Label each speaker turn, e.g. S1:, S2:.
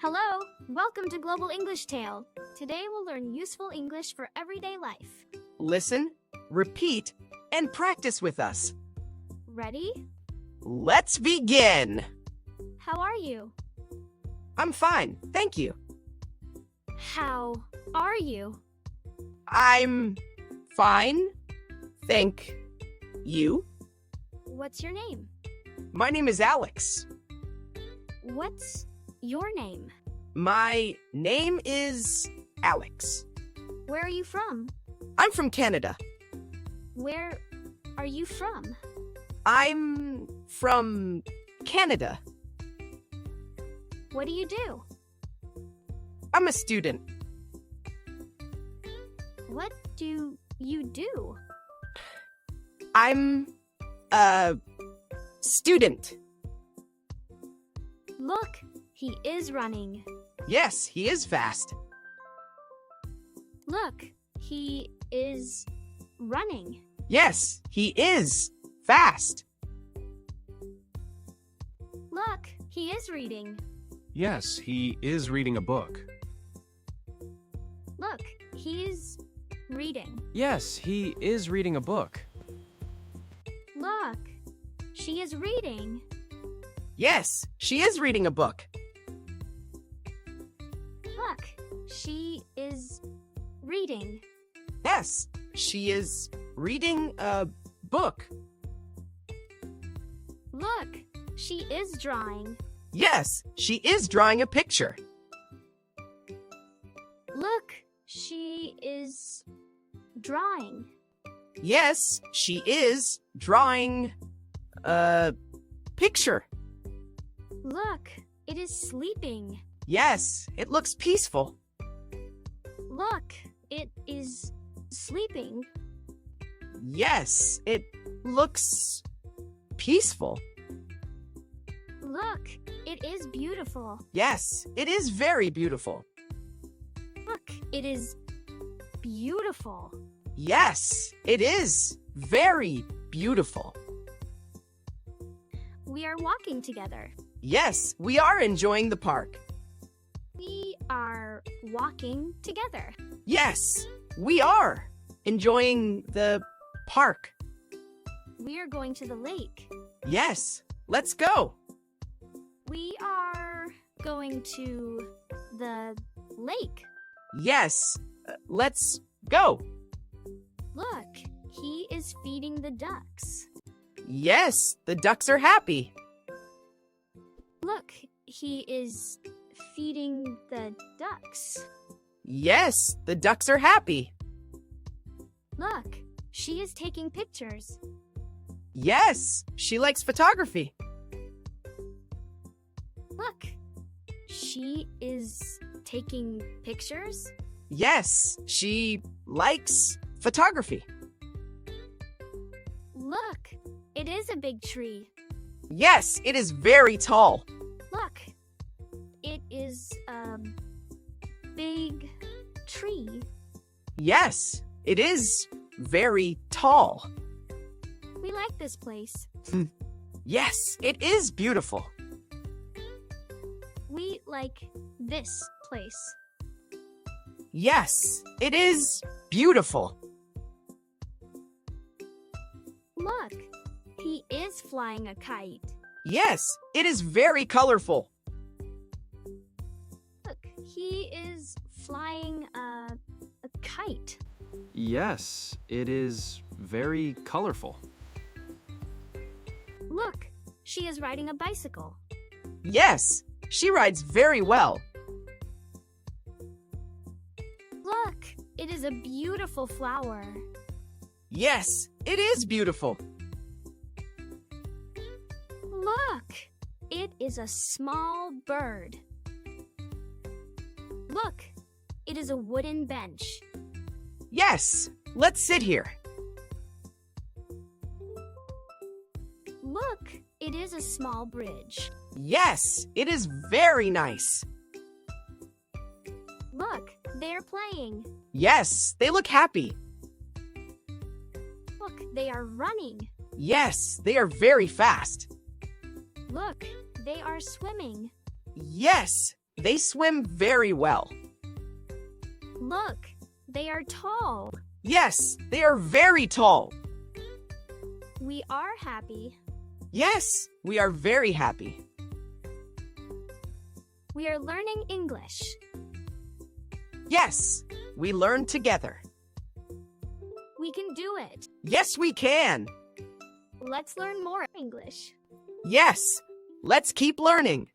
S1: Hello, welcome to Global English Tale. Today we'll learn useful English for everyday life.
S2: Listen, repeat, and practice with us.
S1: Ready?
S2: Let's begin.
S1: How are you?
S2: I'm fine, thank you.
S1: How are you?
S2: I'm fine, thank you.
S1: What's your name?
S2: My name is Alex.
S1: What's your name?
S2: My name is Alex.
S1: Where are you from?
S2: I'm from Canada.
S1: Where are you from?
S2: I'm from Canada.
S1: What do you do?
S2: I'm a student.
S1: What do you do?
S2: I'm a student.
S1: Look, he is running.
S2: Yes, he is fast.
S1: Look, he is running.
S2: Yes, he is fast.
S1: Look, he is reading.
S3: Yes, he is reading a book.
S1: Look, he's reading.
S3: Yes, he is reading a book.
S1: Look, she is reading.
S2: Yes, she is reading a book.
S1: Look, she is reading.
S2: Yes, she is reading a book.
S1: Look, she is drawing.
S2: Yes, she is drawing a picture.
S1: Look, she is drawing.
S2: Yes, she is drawing a picture.
S1: Look, it is sleeping.
S2: Yes, it looks peaceful.
S1: Look, it is sleeping.
S2: Yes, it looks peaceful.
S1: Look, it is beautiful.
S2: Yes, it is very beautiful.
S1: Look, it is beautiful.
S2: Yes, it is very beautiful.
S1: We are walking together.
S2: Yes, we are enjoying the park.
S1: We are walking together.
S2: Yes, we are enjoying the park.
S1: We are going to the lake.
S2: Yes, let's go.
S1: We are going to the lake.
S2: Yes, let's go.
S1: Look, he is feeding the ducks.
S2: Yes, the ducks are happy.
S1: Look, he is feeding the ducks.
S2: Yes, the ducks are happy.
S1: Look, she is taking pictures.
S2: Yes, she likes photography.
S1: Look, she is taking pictures.
S2: Yes, she likes photography.
S1: Look, it is a big tree.
S2: Yes, it is very tall.
S1: Look, it is a big tree.
S2: Yes, it is very tall.
S1: We like this place.
S2: Yes, it is beautiful.
S1: We like this place.
S2: Yes, it is beautiful.
S1: Look, he is flying a kite.
S2: Yes, it is very colorful.
S1: Look, he is flying a kite.
S3: Yes, it is very colorful.
S1: Look, she is riding a bicycle.
S2: Yes, she rides very well.
S1: Look, it is a beautiful flower.
S2: Yes, it is beautiful.
S1: Look, it is a small bird. Look, it is a wooden bench.
S2: Yes, let's sit here.
S1: Look, it is a small bridge.
S2: Yes, it is very nice.
S1: Look, they are playing.
S2: Yes, they look happy.
S1: Look, they are running.
S2: Yes, they are very fast.
S1: Look, they are swimming.
S2: Yes, They swim very well.
S1: Look, they are tall.
S2: Yes, they are very tall.
S1: We are happy.
S2: Yes, we are very happy.
S1: We are learning English.
S2: Yes, we learn together.
S1: We can do it.
S2: Yes, we can.
S1: Let's learn more English.
S2: Yes, let's keep learning.